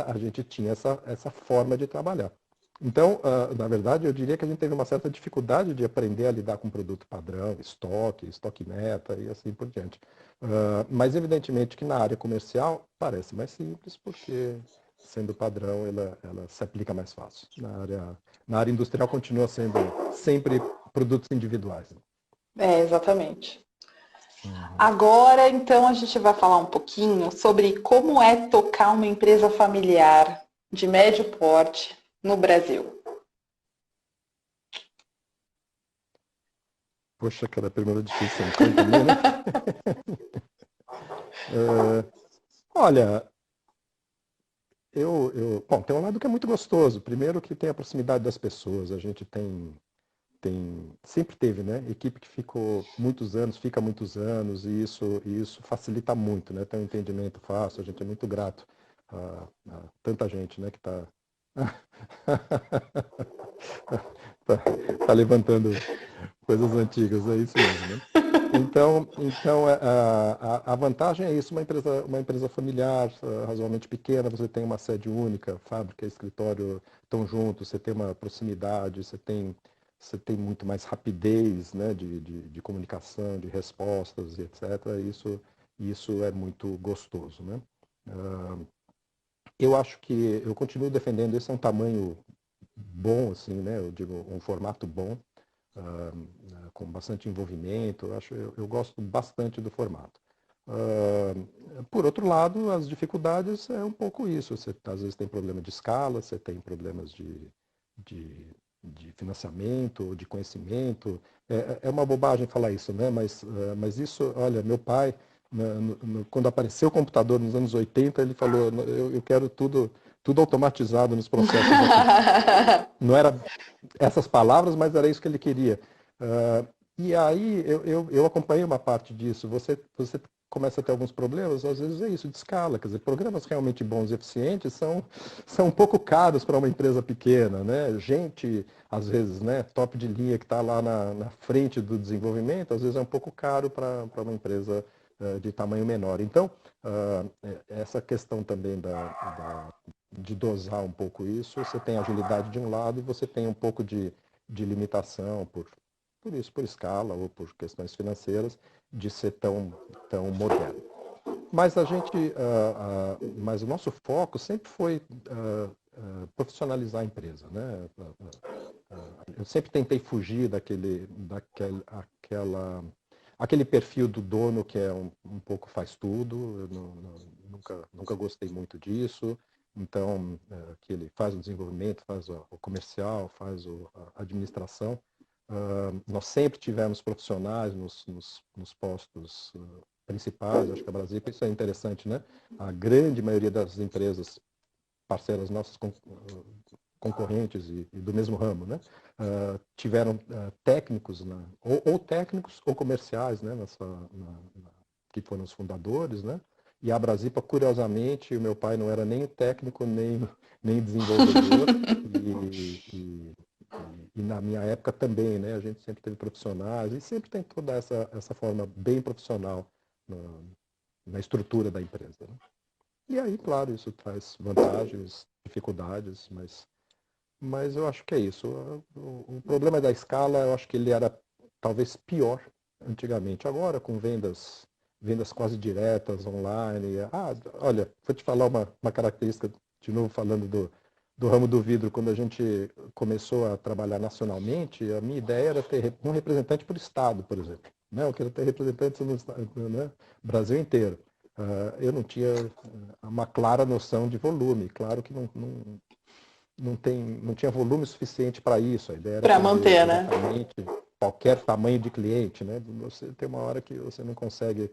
a gente tinha essa forma de trabalhar. Então, na verdade, eu diria que a gente teve uma certa dificuldade de aprender a lidar com produto padrão, estoque meta e assim por diante. Mas, evidentemente, que na área comercial parece mais simples, porque, sendo padrão, ela se aplica mais fácil. Na área industrial continua sendo sempre produtos individuais. Exatamente. Uhum. Agora, então, a gente vai falar um pouquinho sobre como é tocar uma empresa familiar de médio porte no Brasil. Poxa, cada pergunta difícil, conta também, né? Uh, olha, bom, tem um lado que é muito gostoso. Primeiro que tem a proximidade das pessoas. A gente sempre teve, né? Equipe que ficou muitos anos, fica muitos anos, e isso facilita muito, né? Tem um entendimento fácil. A gente é muito grato a tanta gente, né? Que está tá, tá levantando coisas antigas, é isso mesmo, né? Então a vantagem é isso, uma empresa familiar, razoavelmente pequena, você tem uma sede única, fábrica e escritório estão juntos, você tem uma proximidade, você tem muito mais rapidez, né, de comunicação, de respostas, e etc. Isso é muito gostoso, né? Eu acho que eu continuo defendendo, esse é um tamanho bom, assim, né? Eu digo, um formato bom, com bastante envolvimento. Eu gosto bastante do formato. Por outro lado, as dificuldades é um pouco isso. Você às vezes tem problema de escala, você tem problemas de, de financiamento, de conhecimento. É uma bobagem falar isso, né? Mas isso, olha, meu pai, quando apareceu o computador nos anos 80, ele falou, eu quero tudo automatizado nos processos aqui. Não era essas palavras, mas era isso que ele queria. E aí eu acompanhei uma parte disso. Você começa a ter alguns problemas, às vezes é isso, de escala. Quer dizer, programas realmente bons e eficientes são um pouco caros para uma empresa pequena, né? Gente, às vezes, né, top de linha que está lá na frente do desenvolvimento, às vezes é um pouco caro para uma empresa de tamanho menor. Então, essa questão também de dosar um pouco isso, você tem agilidade de um lado e você tem um pouco de limitação por escala ou por questões financeiras, de ser tão moderno. Mas mas o nosso foco sempre foi profissionalizar a empresa, né? Eu sempre tentei fugir aquele perfil do dono que é um pouco faz tudo. Eu nunca gostei muito disso. Então, que ele faz o desenvolvimento, faz o comercial, faz a administração. Nós sempre tivemos profissionais nos postos principais. Acho que a Brasil, isso é interessante, né? A grande maioria das empresas parceiras nossas concorrentes e do mesmo ramo, né? Tiveram técnicos, ou técnicos ou comerciais, né? Que foram os fundadores, né? E a Brasipa, curiosamente, o meu pai não era nem técnico, nem desenvolvedor, e na minha época também, né? A gente sempre teve profissionais e sempre tem toda essa forma bem profissional na, na estrutura da empresa, né? E aí, claro, isso traz vantagens, dificuldades, mas eu acho que é isso. O problema da escala, eu acho que ele era talvez pior antigamente. Agora, com vendas quase diretas, online. Olha, vou te falar uma característica, de novo falando do ramo do vidro. Quando a gente começou a trabalhar nacionalmente, a minha ideia era ter um representante por estado, por exemplo. Né? Eu quero ter representantes no, né? Brasil inteiro. Eu não tinha uma clara noção de volume. Claro que não tinha volume suficiente para isso. A ideia era Para atender manter, né? diretamente qualquer tamanho de cliente, né? Você tem uma hora que você não consegue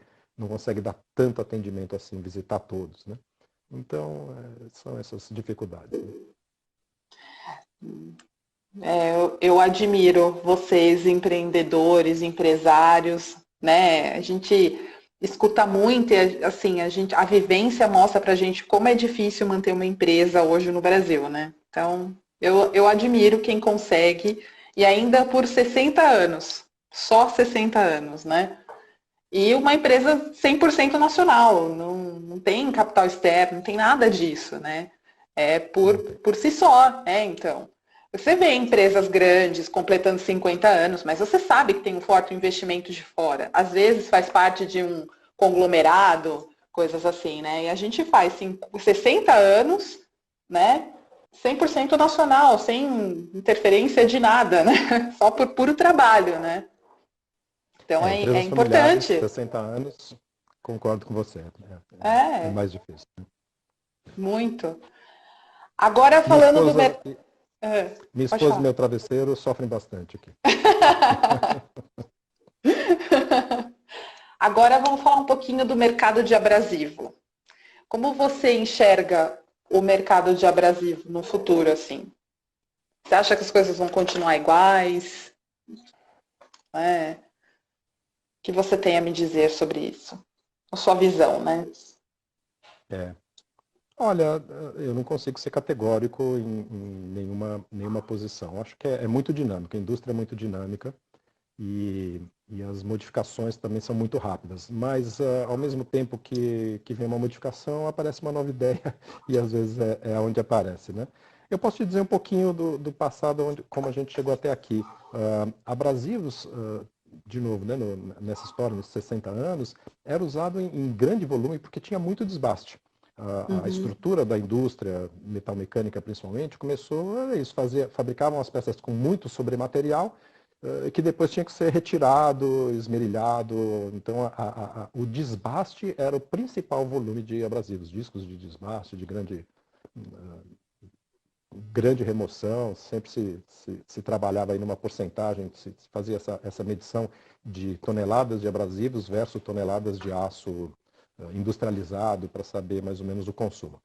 dar tanto atendimento assim, visitar todos, né? Então, são essas dificuldades, né? Eu admiro vocês, empreendedores, empresários, né? A gente escuta muito e assim, a vivência mostra pra gente como é difícil manter uma empresa hoje no Brasil, né? Então, eu admiro quem consegue, e ainda por 60 anos, só 60 anos, né? E uma empresa 100% nacional, não tem capital externo, não tem nada disso, né? É por si só, né? Então. Você vê empresas grandes completando 50 anos, mas você sabe que tem um forte investimento de fora. Às vezes faz parte de um conglomerado, coisas assim, né? E a gente faz 60 anos, né? 100% nacional, sem interferência de nada, né? Só por puro trabalho, né? Então é Empresas familiares, importante. 60 anos, concordo com você. É É, mais difícil. muito. Agora Minha falando do esposa, mercado. minha Pode esposa e falar. meu travesseiro sofrem bastante aqui. Agora vamos falar um pouquinho do mercado de abrasivo. Como você enxerga o mercado de abrasivo no futuro, assim? Você acha que as coisas vão continuar iguais? O que você tem a me dizer sobre isso? A sua visão, né? É. Olha, eu não consigo ser categórico em nenhuma posição. Acho que é muito dinâmico, a indústria é muito dinâmica e as modificações também são muito rápidas. Mas, ao mesmo tempo que vem uma modificação, aparece uma nova ideia e às vezes é onde aparece, né? Eu posso te dizer um pouquinho do passado, como a gente chegou até aqui. Abrasivos, de novo, né, nessa história, nesses 60 anos, era usado em grande volume porque tinha muito desbaste. A Uhum. estrutura da indústria metalmecânica, principalmente, começou a isso, fabricavam as peças com muito sobrematerial, que depois tinha que ser retirado, esmerilhado. Então, o desbaste era o principal volume de abrasivos, discos de desbaste, de grande remoção, sempre se trabalhava aí numa porcentagem, se fazia essa medição de toneladas de abrasivos versus toneladas de aço industrializado para saber mais ou menos o consumo.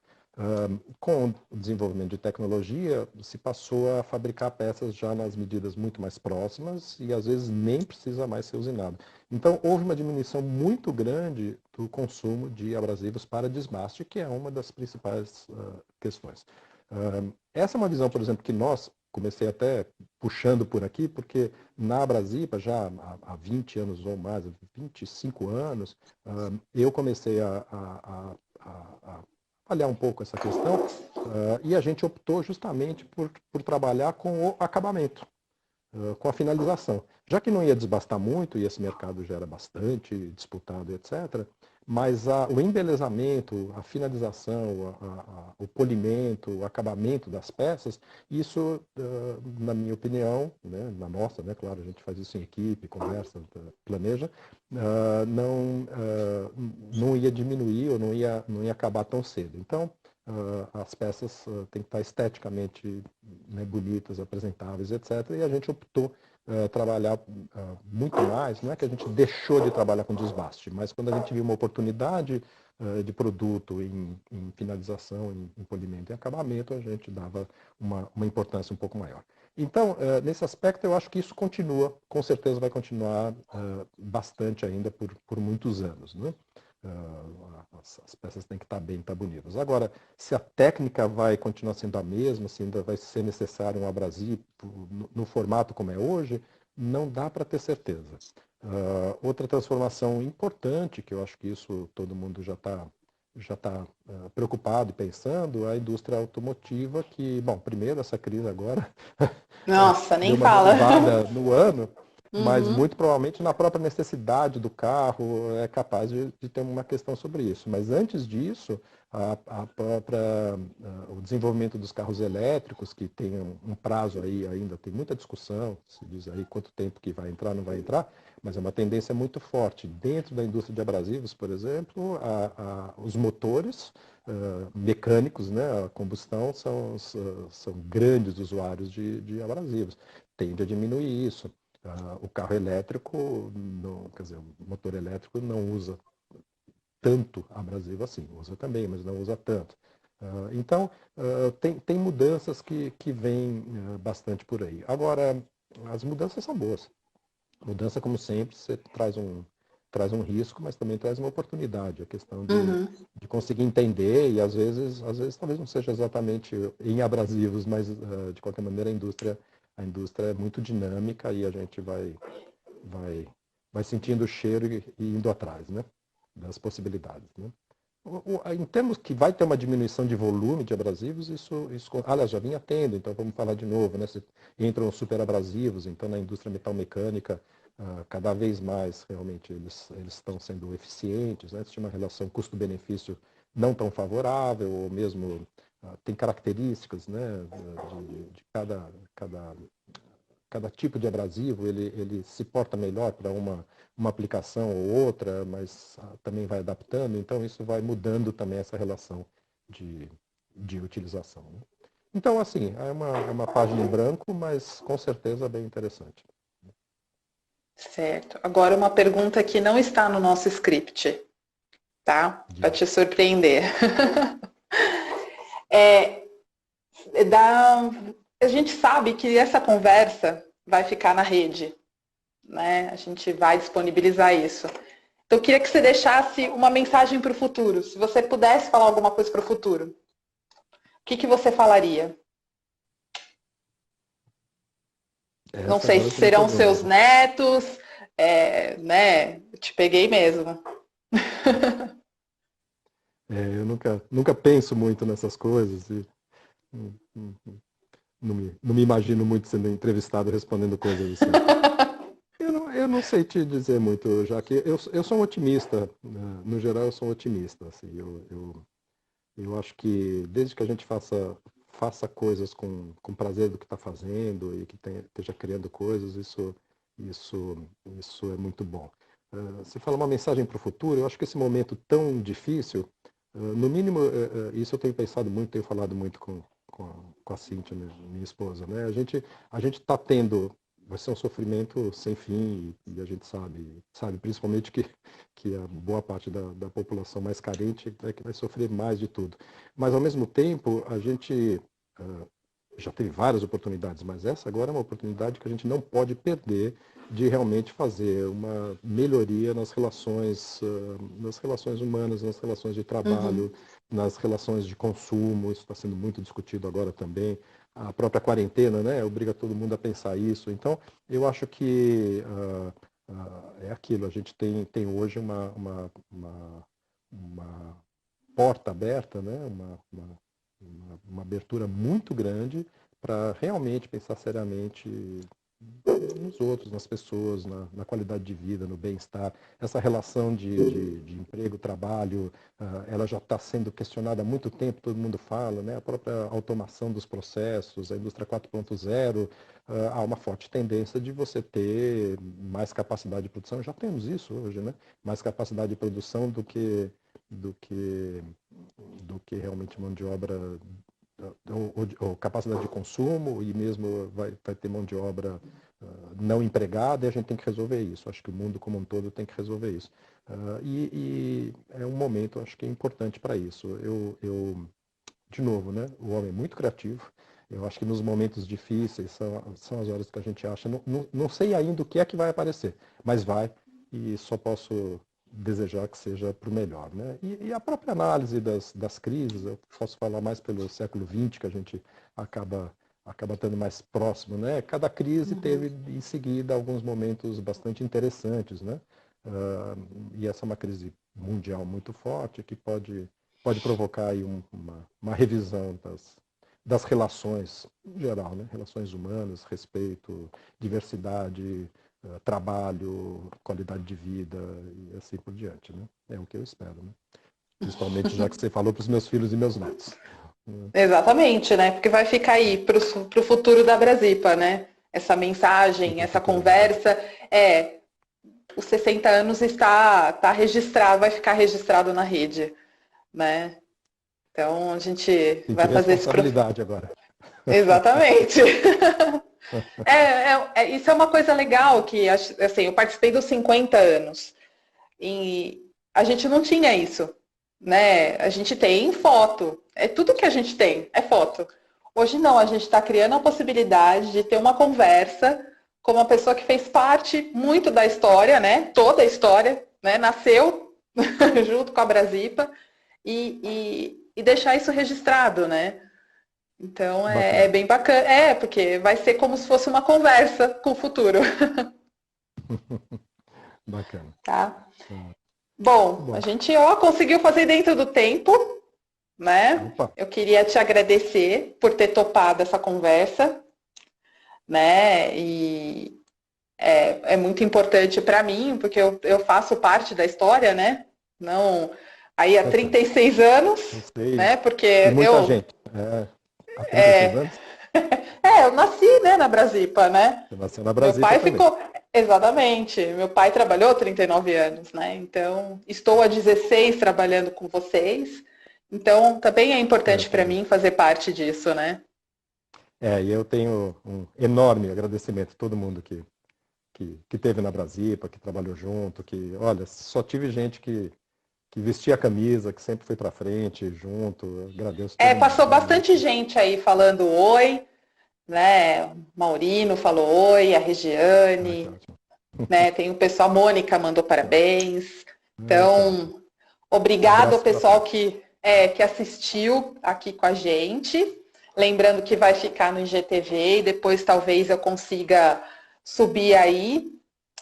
Com o desenvolvimento de tecnologia, se passou a fabricar peças já nas medidas muito mais próximas e às vezes nem precisa mais ser usinado. Então, houve uma diminuição muito grande do consumo de abrasivos para desbaste, que é uma das principais questões. Essa é uma visão, por exemplo, que nós, comecei até puxando por aqui, porque na Brasipa, já há 20 anos ou mais, 25 anos, eu comecei a olhar um pouco essa questão e a gente optou justamente por trabalhar com o acabamento, com a finalização. Já que não ia desbastar muito, e esse mercado já era bastante disputado, etc., mas o embelezamento, a finalização, o polimento, o acabamento das peças, isso, na minha opinião, né, na nossa, né, claro, a gente faz isso em equipe, conversa, planeja, não ia diminuir ou não ia acabar tão cedo. Então, as peças têm que estar esteticamente, né, bonitas, apresentáveis, etc. E a gente optou trabalhar muito mais, não é que a gente deixou de trabalhar com desbaste, mas quando a gente viu uma oportunidade de produto em finalização, em polimento e acabamento, a gente dava uma importância um pouco maior. Então, nesse aspecto, eu acho que isso continua, com certeza vai continuar bastante ainda por muitos anos, né? As peças têm que estar bem, estar bonitas. Agora, se a técnica vai continuar sendo a mesma, se ainda vai ser necessário um abrasivo no formato como é hoje, não dá para ter certeza. Outra transformação importante, que eu acho que isso todo mundo já tá preocupado e pensando, é a indústria automotiva, que, bom, primeiro essa crise agora Nossa, nem deu uma fala. derrubada no ano, mas Uhum. muito provavelmente na própria necessidade do carro é capaz de ter uma questão sobre isso. Mas antes disso, o desenvolvimento dos carros elétricos, que tem um prazo aí ainda, tem muita discussão, se diz aí quanto tempo que vai entrar, não vai entrar, mas é uma tendência muito forte. Dentro da indústria de abrasivos, por exemplo, os motores mecânicos, né, a combustão, são grandes usuários de abrasivos. Tende a diminuir isso. O carro elétrico, quer dizer, o motor elétrico não usa tanto abrasivo assim, usa também, mas não usa tanto. Então, tem mudanças que vêm bastante por aí. Agora, as mudanças são boas. Mudança, como sempre, você traz um risco, mas também traz uma oportunidade. A questão Uhum. de conseguir entender, e às vezes talvez não seja exatamente em abrasivos, mas de qualquer maneira a indústria é muito dinâmica e a gente vai sentindo o cheiro e indo atrás, né, das possibilidades. Né? Em termos que vai ter uma diminuição de volume de abrasivos, aliás, já vinha tendo, então vamos falar de novo, né? Entram os superabrasivos, então na indústria metalmecânica, cada vez mais realmente eles estão sendo eficientes, né? Existe uma relação custo-benefício não tão favorável, ou mesmo tem características, né, de cada tipo de abrasivo, ele se porta melhor para uma aplicação ou outra, mas também vai adaptando, então isso vai mudando também essa relação de, de utilização. Né? Então, assim, é uma página em branco, mas com certeza bem interessante. Certo. Agora uma pergunta que não está no nosso script, tá? Para te surpreender. A gente sabe que essa conversa vai ficar na rede, né? A gente vai disponibilizar isso. Então, eu queria que você deixasse uma mensagem para o futuro. Se você pudesse falar alguma coisa para o futuro, o que você falaria? Não sei se Agora você me serão pegou seus mesmo. netos, né? Eu te peguei mesmo. Eu nunca penso muito nessas coisas e não me imagino muito sendo entrevistado respondendo coisas assim. Eu não sei te dizer muito, já que eu sou um otimista, né? No geral eu sou um otimista. Assim, eu acho que desde que a gente faça coisas com prazer do que está fazendo e que esteja criando coisas, isso é muito bom. Você fala uma mensagem para o futuro, eu acho que esse momento tão difícil, no mínimo, isso eu tenho pensado muito, tenho falado muito com a Cíntia, minha esposa, né? A gente está tendo, vai ser um sofrimento sem fim e a gente sabe principalmente que a boa parte da população mais carente é que vai sofrer mais de tudo. Mas, ao mesmo tempo, a gente já teve várias oportunidades, mas essa agora é uma oportunidade que a gente não pode perder de realmente fazer uma melhoria nas relações humanas, nas relações de Uhum. trabalho, nas relações de consumo. Isso está sendo muito discutido agora também. A própria quarentena, né, obriga todo mundo a pensar isso. Então, eu acho que é aquilo. A gente tem hoje uma porta aberta, né, uma abertura muito grande para realmente pensar seriamente nos outros, nas pessoas, na qualidade de vida, no bem-estar. Essa relação de emprego, trabalho, ela já está sendo questionada há muito tempo, todo mundo fala, né? A própria automação dos processos, a indústria 4.0, há uma forte tendência de você ter mais capacidade de produção. Já temos isso hoje, né? Mais capacidade de produção do que, do que realmente mão de obra ou capacidade de consumo e mesmo vai ter mão de obra não empregada e a gente tem que resolver isso. Acho que o mundo como um todo tem que resolver isso. E é um momento, acho que é importante para isso. De novo, né, o homem é muito criativo. Eu acho que nos momentos difíceis são as horas que a gente acha. Não sei ainda o que é que vai aparecer, mas vai e só posso desejar que seja para o melhor. Né? E a própria análise das crises, eu posso falar mais pelo século XX, que a gente acaba estando mais próximo. Né? Cada crise teve, em seguida, alguns momentos bastante interessantes. Né? E essa é uma crise mundial muito forte que pode provocar aí uma revisão das relações em geral, né? Relações humanas, respeito, diversidade, trabalho, qualidade de vida e assim por diante. Né? É o que eu espero. Né? Principalmente já que você falou para os meus filhos e meus netos. Exatamente, né? Porque vai ficar aí para o futuro da Brasipa, né? Essa mensagem, Para o essa futuro da Brasil. conversa. Os 60 anos está registrado, vai ficar registrado na rede, né? Então a gente vai Senti fazer esse. responsabilidade agora. Exatamente. Isso é uma coisa legal que assim, eu participei dos 50 anos e a gente não tinha isso, né? A gente tem foto, é tudo que a gente tem, é foto. Hoje não, a gente está criando a possibilidade de ter uma conversa com uma pessoa que fez parte muito da história, né? Toda a história, né? Nasceu junto com a Brasipa e deixar isso registrado, né? Então é Bacana. bem bacana. Porque vai ser como se fosse uma conversa com o futuro. Bacana. Tá? Bom, Bom, a gente conseguiu fazer dentro do tempo, né? opa, Eu queria te agradecer por ter topado essa conversa, né? E é muito importante para mim, porque eu faço parte da história, né? Não, aí há tá certo. 36 anos, Eu sei. né? Porque E muita eu, gente. Há 36 anos? eu nasci, né, na Brasipa, né? Você nasceu na Meu Brasília pai também. ficou, exatamente, meu pai trabalhou 39 anos, né? Então, estou há 16 trabalhando com vocês. Então, também é Eu importante para também. mim fazer parte disso, né? E eu tenho um enorme agradecimento a todo mundo que teve na Brasipa, que trabalhou junto, que, olha, só tive gente que vestia a camisa, que sempre foi para frente, junto. Eu agradeço todo mundo, Passou bastante realmente. gente aí falando oi, né? O Maurino falou oi, a Ah, que Regiane, ótimo. né? Tem o pessoal, a Mônica mandou parabéns. Que ótimo. Então, obrigado ao Abraço para pessoal todos. que assistiu aqui com a gente. Lembrando que vai ficar no IGTV e depois talvez eu consiga subir aí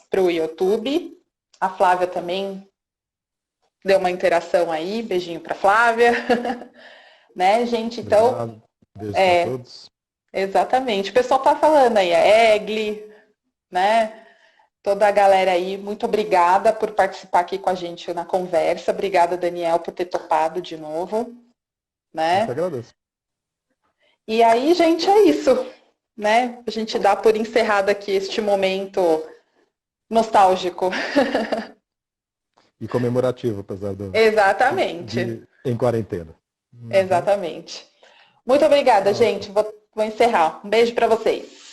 para o YouTube. A Flávia também deu uma interação aí, beijinho para Flávia, né, gente? Então, Obrigado. Beijos para é, todos. exatamente. O pessoal tá falando aí, a Egli, né? Toda a galera aí, muito obrigada por participar aqui com a gente na conversa. Obrigada, Daniel, por ter topado de novo, Eu que né? agradeço. E aí, gente, é isso, né? A gente dá por encerrado aqui este momento nostálgico. E comemorativo, apesar Exatamente, em quarentena. Uhum. exatamente. Muito obrigada, Ótimo. gente. Vou encerrar. Um beijo para vocês.